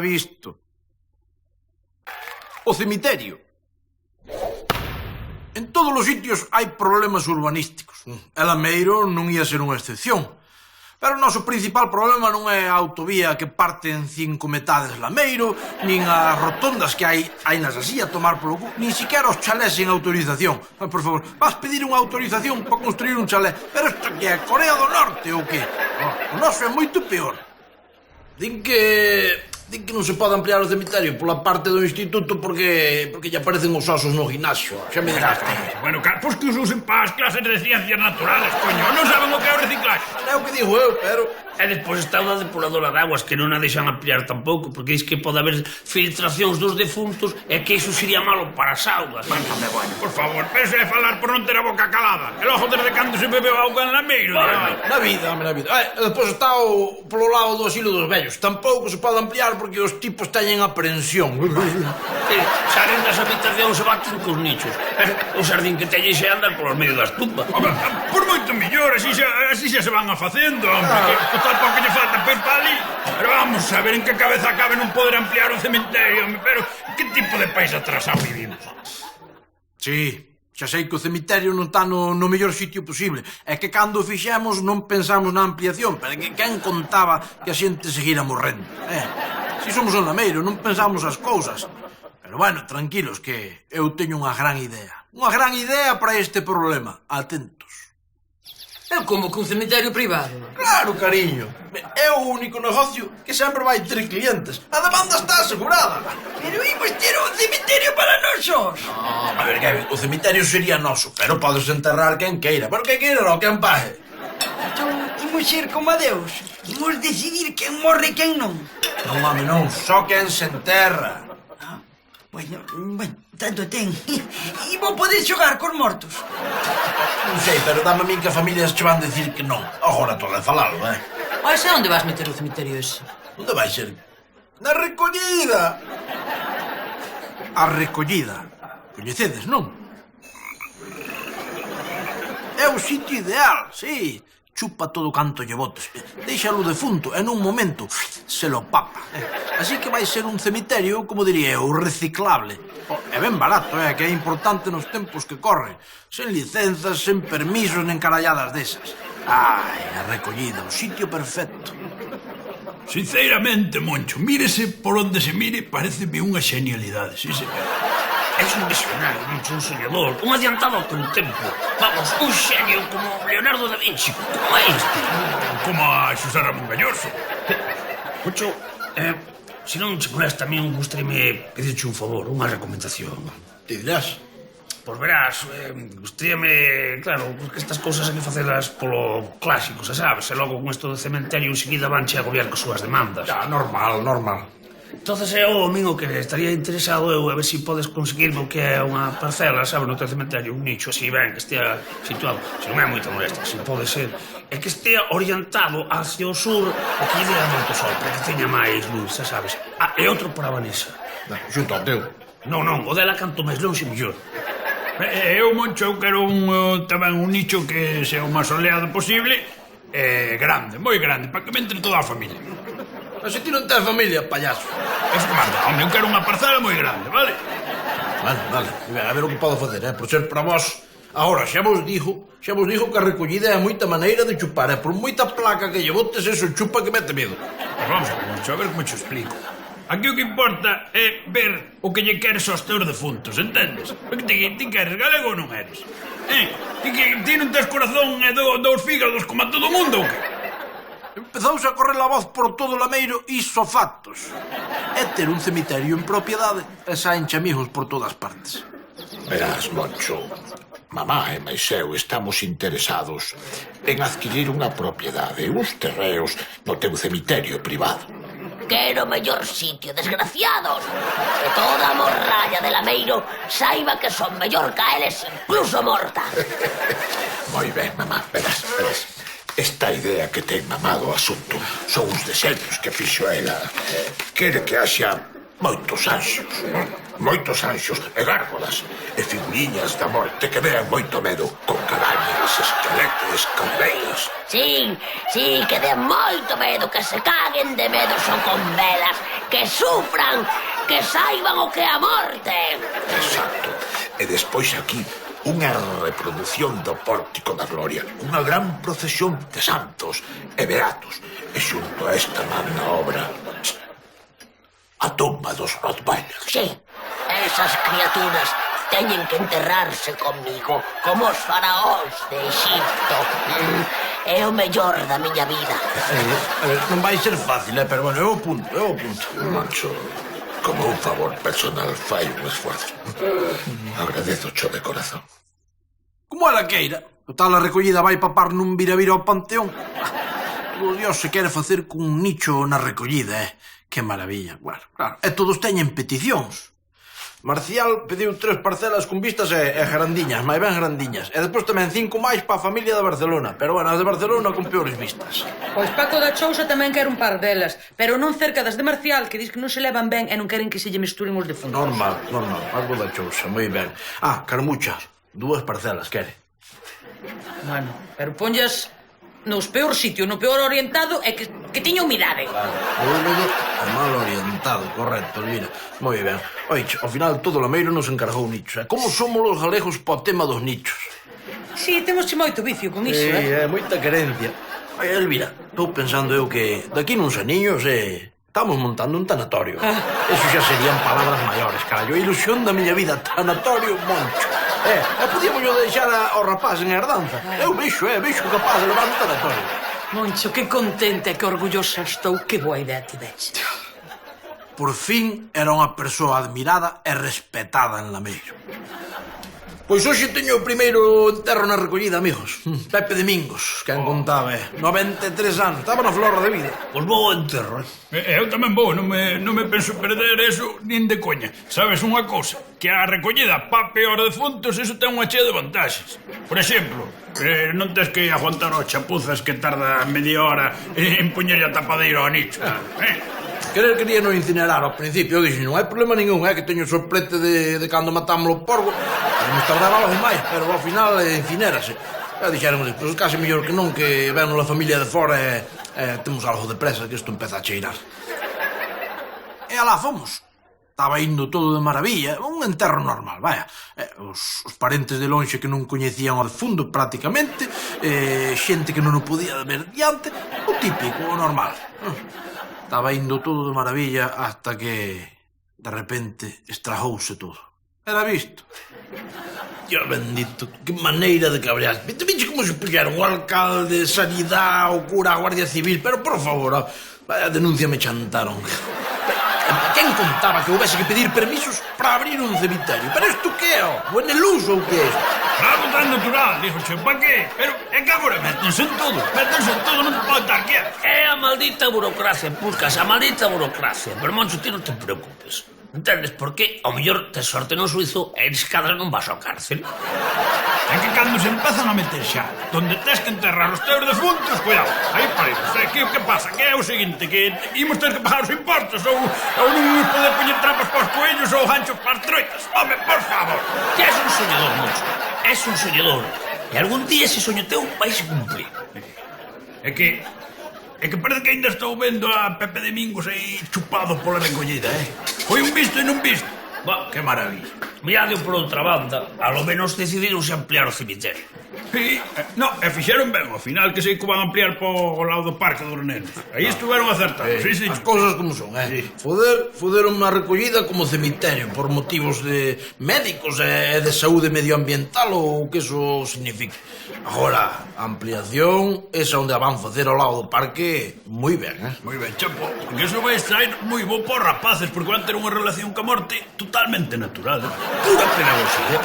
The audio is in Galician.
visto. O cemiterio. En todos os sitios hai problemas urbanísticos. E Lameiro non ia ser unha excepción. Pero o noso principal problema non é a autovía que parte en 5 metades Lameiro, nin as rotondas que hai nas así a tomar polo cu, nin siquiera os chalés sin autorización. Por favor, vas pedir unha autorización para construir un chalé. Pero isto que é Corea do Norte ou que? O noso é moito peor. Din que non se pode ampliar o cemiterio pola parte do instituto porque lle aparecen os osos no gimnasio. Xa me dirás. Bueno, pois que os usen para as clases de ciencias naturales, coño. Non saben o que é o reciclaxe. É o que digo eu, pero... E despois está unha depuradora de aguas que non a deixan ampliar tampouco, porque diz que pode haber filtracións dos defuntos e que iso sería malo para as augas. Bueno, por favor, pensa de falar por non ter a boca calada. E logo desde cando se bebeu auga en Lameiro. Na vida, hombre, na vida. E despois está polo lado do asilo dos vellos. Tampouco se pode ampliar porque os tipos teñen aprensión. Salen das habitacións e baten cos nichos. O xardín que teñen xe anda polos medio das tumbas. Por moito mellor, así xa se van a facendo, hombre. Tampouco que lle falta pez para ali. Pero vamos a ver en que cabeza cabe non poder ampliar o cemiterio, hombre. Pero que tipo de país atrasado vivimos? Sí, xa sei que o cemiterio non está no mellor sitio posible. É que cando o fixemos non pensamos na ampliación, pero que quen contaba que a xente seguira morrendo? Si somos un Lameiro, non pensamos as cousas. Pero bueno, tranquilos, que eu teño unha gran idea. Unha gran idea para este problema. Atentos. É como que un cemiterio privado. Claro, cariño. É o único negocio que sempre vai ter clientes. A demanda está asegurada. Pero imos ter un cemiterio para nosos. A ver, Kevin, o cemiterio sería noso, pero podes enterrar quen queira. Pero quen queira non, quen pague. Entón, imos ser como a Deus. Imos decidir quen morre e quen non. Non, home, non. Só quen se enterra. Bueno, tanto ten. E vou poder xogar cos mortos. Non sei, pero dame a min que a familia che van decir que non. Agora toda a falalo, Ah, xa onde vas meter o cemiterio ese? Onde vai ser? Na recollida. A recollida. Coñecedes, non? É o sitio ideal, sí. Chupa todo canto lle botes. Déixalo defunto e nun momento se lo papa. Así que vai ser un cemiterio, como diría eu, reciclable. É ben barato, que é importante nos tempos que corren. Sen licenzas, sen permisos, nen caralladas desas. Ai, a recollida, o sitio perfecto. Sinceramente, Moncho, mírese por onde se mire, pareceme unha xenialidade, sí, señor. És un visionario, un soñador, un adiantado ao teu tempo. Vamos, un xenio como Leonardo da Vinci, como este. Como a Xosé Ramón Galloso. Moncho, se non che molesta, a mí gustaríame pedirche un favor, unha recomendación. Te dirás? Pois verás, gustaríame, claro, porque estas cousas hai que facelas polo clásico, xa sabes, e logo con isto do cementerio enseguida vanche a agobiar cos súas demandas. Ya, normal. Entonces eu, amigo, que estaría interesado eu a ver se podes conseguirme o que é unha parcela, sabes, no teu cementerio, un nicho así, ben, que estea situado, se non é moita molestia, se pode ser, e que estea orientado hacia o sur, e que lle dea moito sol, para que teña máis luz, xa sabes. Ah, e outro para a Vanessa. Xunto ao teu. Non, o dela canto máis longe, mellor. Eu, Moncho, eu quero tamén un nicho que sea o máis soleado posible, grande, moi grande, para que me entre toda a familia. Mas se ti non tens familia, payaso. É formado, home, eu quero unha parcela moi grande, vale? Vale. A ver o que podo facer, por ser para vos. Agora, xa vos digo que a recollida é moita maneira de chupar. E por moita placa que lle botes, eso chupa que mete medo. Pues vamos a ver, Moncho, a ver como te explico. Aquí o que importa é ver o que lle queres aos teus defuntos, entendes? Porque ti queres galego ou non eres? Ti non tes corazón e dous fígados como a todo mundo ou que? Empezouse a correr a voz por todo o Lameiro iso factos. É ter un cemiterio en propiedade e saenche amigos por todas partes. Verás, Moncho, mamá e máis eu estamos interesados en adquirir unha propiedade, uns terreos no teu cemiterio privado. Quero mellor sitio, desgraciados. Que toda a morralla de Lameiro saiba que son mellor que a eles, incluso morta. Moi ben, mamá, verás. Esta idea que ten mamá do asunto son uns deseños que fixo ela. Quere que haxa moitos anxos e gárgolas e figuriñas da morte que dean moito medo con carañas, esqueletos escaldeiras. Sí, que den moito medo, que se caguen de medo só con velas, que sufran, que saiban o que é a morte. Exacto. E despois aquí, unha reproducción do Pórtico da Gloria, unha gran procesión de santos e beatos, e xunto a esta magna obra, a tumba dos Rottweilers. Sí, esas criaturas teñen que enterrarse comigo, como os faraóns de Egipto. É o mellor da miña vida. A ver, non vai ser fácil, pero bueno, eu apunto. Moncho, como un favor personal, fai un esforzo. Agradezo cho de corazón. Como ela queira. Total, a recollida vai papar nun vira-vira ao panteón. O Dios se quere facer cun nicho na recollida, Que maravilla. Bueno, claro. E todos teñen peticións. Marcial pediu 3 parcelas con vistas e grandiñas, máis ben grandiñas. E despois tamén 5 máis pa a familia de Barcelona. Pero bueno, as de Barcelona con peores vistas. Pois Paco da Chousa tamén quere un par delas, pero non cerca das de Marcial, que dis que non se levan ben e non queren que se lle mesturen os defuntos. Normal. Paco da Chousa, moi ben. Carmucha, 2 parcelas, quere. Bueno, pero ponllas nos peor sitio, no peor orientado e que tiña humidade. Claro, húmedo e mal orientado, correcto, mira. Moi ben. Oiche, ao final todo o lameiro nos encargou nichos. Como somos os galegos po tema dos nichos? Si, temos moito vicio con iso, moita querencia. Oye, Elvira, estou pensando eu que daqui nuns aniños estamos montando un tanatorio. Eso xa serían palabras maiores, carallo. A ilusión da miña vida, tanatorio Moncho. Podíamos deixar ao rapaz en herdanza. Eu vexo capaz de levar un tanatorio. Moncho, que contenta e que orgullosa estou. Que boa idea tiveche. Por fin era unha persoa admirada e respetada en Lameiro. Pois hoxe teño o primeiro enterro na recollida, amigos. Pepe Domingos, quen contaba, 93 anos, estaba na flor de vida. Pois vou ao enterro, Eu tamén vou, non me penso perder eso nin de coña. Sabes unha cousa? Que a recollida pa peor defuntos, eso ten unha chea de vantaxes. Por exemplo, non tens que aguantar os chapuzas que tarda media hora en poñerlle a tapadeira ao nicho. Quería non incinerar ao principio, eu dixo, non hai problema ningún, que teño o sorprete de cando matamos o porco, nos tardaba algo máis, pero ao final incinérase. E dixeron, pois case mellor que non, que ven a familia de fora e temos algo de presa, que isto empeza a cheirar. E alá fomos. Estaba indo todo de maravilla, un enterro normal, vaya. Os parentes de lonxe que non coñecían ao fundo prácticamente, xente que non o podía ver diante, o típico, o normal. Estaba indo todo de maravilla hasta que, de repente, estragouse todo. Era visto. Dios bendito, que maneira de cabrear. Viste como se explicaron o alcalde, sanidade, o cura, a Guardia Civil, pero por favor, vaya denuncia me chantaron. Quen contaba que houvese que pedir permisos para abrir un cemiterio? Pero isto que é, o en el uso ou que é isto? Algo tan natural, dijo che, pa qué? Pero é que agora métense en todo, non te pode estar quieto. É a maldita burocracia, Puscas, a maldita burocracia. Pero, Moncho, ti non te preocupes. Entendes? Porque ao mellor tes sorte no suizo e eres cadra non vas ao cárcel. É que cando se empezan a meter xa donde tes que enterrar os teus defuntos, cuidado, aí paremos. Que o que pasa? Que é o seguinte, que imos ter que pagar os impostos ou non imos poder poñer trampas para os coellos ou ganchos para as troitas. Home, por favor. Que és un soñador, Moncho. És un soñador. E algún día ese soño teu vai se cumplir. É que parece que ainda estou vendo a Pepe Domingos aí chupado pola recollida, Foi un visto e non visto. Bah, que maravilla. Mirade por outra banda, a lo menos decidironse ampliar o cemiterio. Sí, no, e fixeron ben, ao final que sei que van ampliar po lado do Parque dos Nenos. Aí estuveron acertados, sí. As cousas como son, Foderon unha recollida como cemiterio por motivos de médicos e de saúde medioambiental ou o que eso signifique. Agora, a ampliación, esa onde a van facer ao lado do parque, moi ben, Moi ben, chapo, que eso vai sair moi bo por rapaces, porque van ter unha relación ca morte totalmente natural, Pura pedagogía.